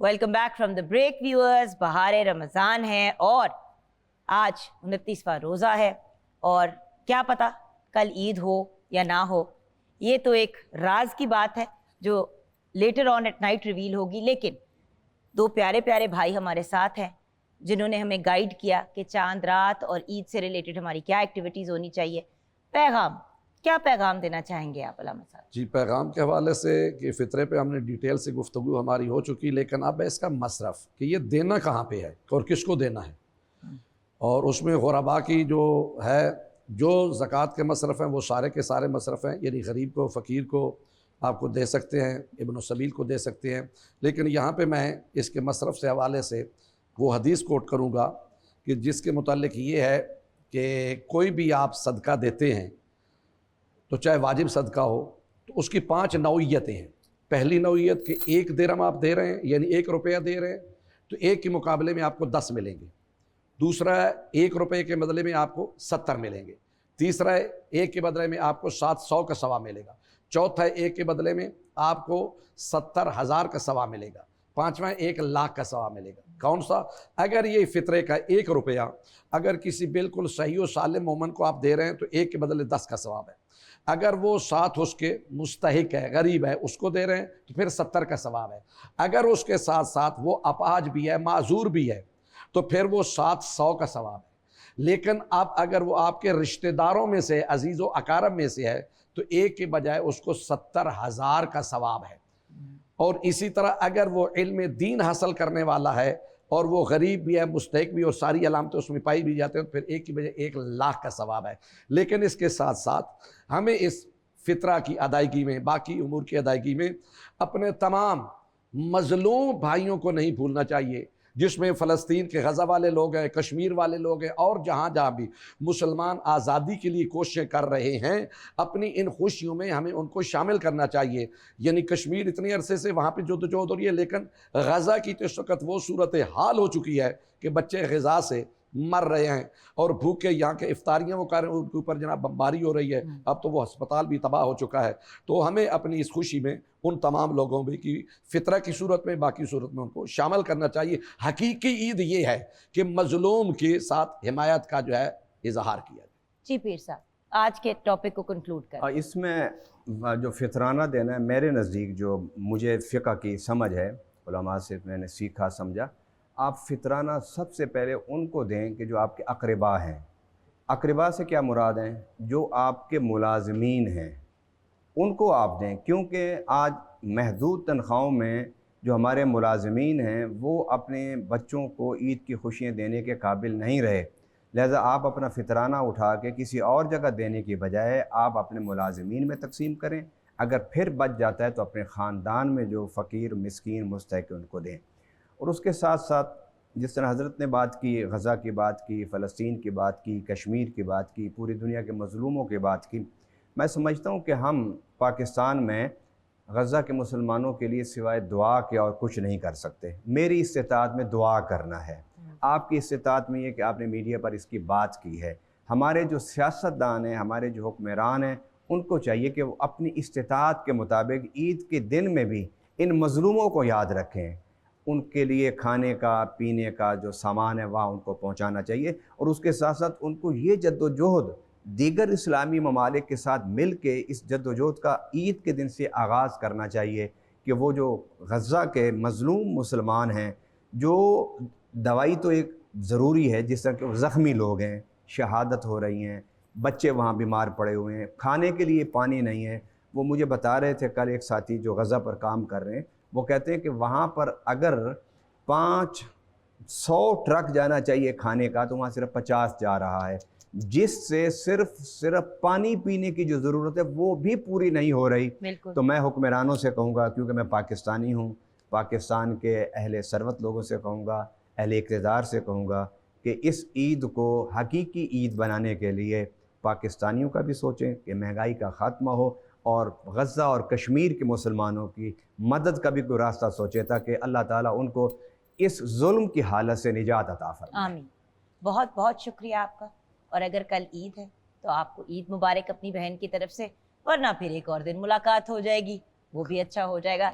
Welcome back from the break viewers. बहार रमज़ान है और आज 29वां रोज़ा है और क्या पता कल ईद हो या ना हो, ये तो एक राज की बात है जो later on at night reveal होगी। लेकिन दो प्यारे प्यारे भाई हमारे साथ हैं जिन्होंने हमें गाइड किया कि चांद रात और ईद से रिलेटेड हमारी क्या एक्टिविटीज़ होनी चाहिए। क्या पैगाम देना चाहेंगे आप अलामा साहब? जी, पैगाम के हवाले से कि फ़ितरे पे हमने डिटेल से गुफ्तगू हमारी हो चुकी, लेकिन अब है इसका मसरफ़ कि ये देना कहाँ पे है और किसको देना है। और उसमें गुरबा की जो है, जो ज़कात के मसरफ़ हैं वो सारे के सारे मसरफ़ हैं, यानी गरीब को, फ़कीर को आपको दे सकते हैं, इब्न सबील को दे सकते हैं। लेकिन यहाँ पे मैं इसके मसरफ़ से हवाले से वो हदीस कोट करूँगा कि जिसके मुतालिक ये है कि कोई भी आप सदका देते हैं तो चाहे वाजिब सदका हो तो उसकी 5 नौइयतें हैं। पहली नौइयत कि 1 दिरहम आप दे रहे हैं, यानी 1 रुपया दे रहे हैं तो 1 के मुकाबले में आपको 10 मिलेंगे। दूसरा है 1 रुपये के बदले में आपको 70 मिलेंगे। तीसरा है 1 के बदले में आपको 700 का सवाब मिलेगा। चौथा है 1 के बदले में आपको 70,000 का सवाब मिलेगा। पाँचवा 1 लाख का सवाब मिलेगा। कौन सा? अगर ये फ़ितरे का 1 रुपया अगर किसी बिल्कुल सही और सालिम मोमन को आप दे रहे हैं तो 1 के बदले 10 का सवाब है। अगर वो साथ उसके मुस्तहिक है, गरीब है, उसको दे रहे हैं तो फिर 70 का सवाब है। अगर उसके साथ साथ वो अपाहज भी है, माजूर भी है तो फिर वो 700 का सवाब है। लेकिन अब अगर वो आपके रिश्तेदारों में से, अजीज़ व अकारब में से है तो 1 के बजाय उसको 70,000 का सवाब है। और इसी तरह अगर वो इल्म दीन हासिल करने वाला है और वो गरीब भी है, मुस्तहिक भी और सारी अलामतें उसमें पाई भी जाते हैं तो फिर 1 की बजाय 1 लाख का सवाब है। लेकिन इसके साथ साथ हमें इस फितरा की अदायगी में, बाकी उमूर की अदायगी में अपने तमाम मज़लूम भाइयों को नहीं भूलना चाहिए, जिसमें फ़लस्तीन के गज़ा वाले लोग हैं, कश्मीर वाले लोग हैं और जहाँ जहाँ भी मुसलमान आज़ादी के लिए कोशिशें कर रहे हैं, अपनी इन खुशियों में हमें उनको शामिल करना चाहिए। यानी कश्मीर इतने अरसे से वहाँ पे जद्दोजहद हो रही है, लेकिन गज़ा की तो इस वक़्त वो सूरत हाल हो चुकी है कि बच्चे ग़िज़ा से मर रहे हैं और भूखे यहाँ के इफ्तारियाँ वो कर रहे हैं, उनके ऊपर जनाब बमबारी हो रही है। अब तो वो अस्पताल भी तबाह हो चुका है। तो हमें अपनी इस खुशी में उन तमाम लोगों में की फ़ितरा की सूरत में, बाकी सूरत में उनको शामिल करना चाहिए। हकीकी ईद ये है कि मज़लूम के साथ हिमायत का जो है इजहार किया जाए। जी पीर साहब, आज के टॉपिक को कंक्लूड करें। इसमें जो फितराना देना है, मेरे नज़दीक जो मुझे फ़िक़्ह की समझ है, उलमा से मैंने सीखा समझा, आप फितराना सबसे पहले उनको दें कि जो आपके अक़रबा हैं। अक़रबा से क्या मुराद हैं? जो आपके मुलाज़मीन हैं उनको आप दें, क्योंकि आज महदूद तनख्वाहों में जो हमारे मुलाज़मीन हैं वो अपने बच्चों को ईद की खुशियाँ देने के काबिल नहीं रहे। लिहाजा आप अपना फितराना उठा के किसी और जगह देने की बजाय आप अपने मुलाज़मीन में तकसीम करें। अगर फिर बच जाता है तो अपने ख़ानदान में जो फ़कीर, मिस्कीन, मुस्तहिक उनको दें। और उसके साथ साथ जिस तरह हज़रत ने बात की, गज़ा की बात की, फ़लस्तीन की बात की, कश्मीर की बात की, पूरी दुनिया के मज़लूमों की बात की, मैं समझता हूँ कि हम पाकिस्तान में गज़ा के मुसलमानों के लिए सिवाय दुआ के और कुछ नहीं कर सकते। मेरी इस्तिताअत में दुआ करना है, आपकी इस्तिताअत में ये कि आपने मीडिया पर इसकी बात की है। हमारे जो सियासतदान हैं, हमारे जो हुक्मरान हैं, उनको चाहिए कि वो अपनी इस्तिताअत के मुताबिक ईद के दिन में भी इन मज़लूमों को याद रखें। उनके लिए खाने का, पीने का जो सामान है वहाँ उनको पहुँचाना चाहिए। और उसके साथ साथ उनको ये जद्दोजहद दीगर इस्लामी ममालिक के साथ मिल के इस जद्दोजहद का ईद के दिन से आगाज़ करना चाहिए कि वो जो गज़ा के मज़लूम मुसलमान हैं, जो दवाई तो एक ज़रूरी है, जिस तरह के ज़ख्मी लोग हैं, शहादत हो रही हैं, बच्चे वहाँ बीमार पड़े हुए हैं, खाने के लिए पानी नहीं है। वो मुझे बता रहे थे कल एक साथी जो गज़ा पर काम कर रहे हैं, वो कहते हैं कि वहाँ पर अगर 500 ट्रक जाना चाहिए खाने का तो वहाँ सिर्फ 50 जा रहा है, जिससे सिर्फ पानी पीने की जो ज़रूरत है वो भी पूरी नहीं हो रही। तो मैं हुक्मरानों से कहूँगा, क्योंकि मैं पाकिस्तानी हूँ, पाकिस्तान के अहले सरवत लोगों से कहूँगा, अहले इक़्तिदार से कहूँगा कि इस ईद को हकीकी ईद बनाने के लिए पाकिस्तानियों का भी सोचें कि महंगाई का ख़ात्मा हो और गज़ा और कश्मीर के मुसलमानों की मदद का भी कोई रास्ता सोचे ताकि अल्लाह ताला उनको इस जुल्म की हालत से निजात अता फरमाए। आमीन। बहुत बहुत शुक्रिया आपका। और अगर कल ईद है तो आपको ईद मुबारक अपनी बहन की तरफ से, वरना फिर एक और दिन मुलाकात हो जाएगी, वो भी अच्छा हो जाएगा।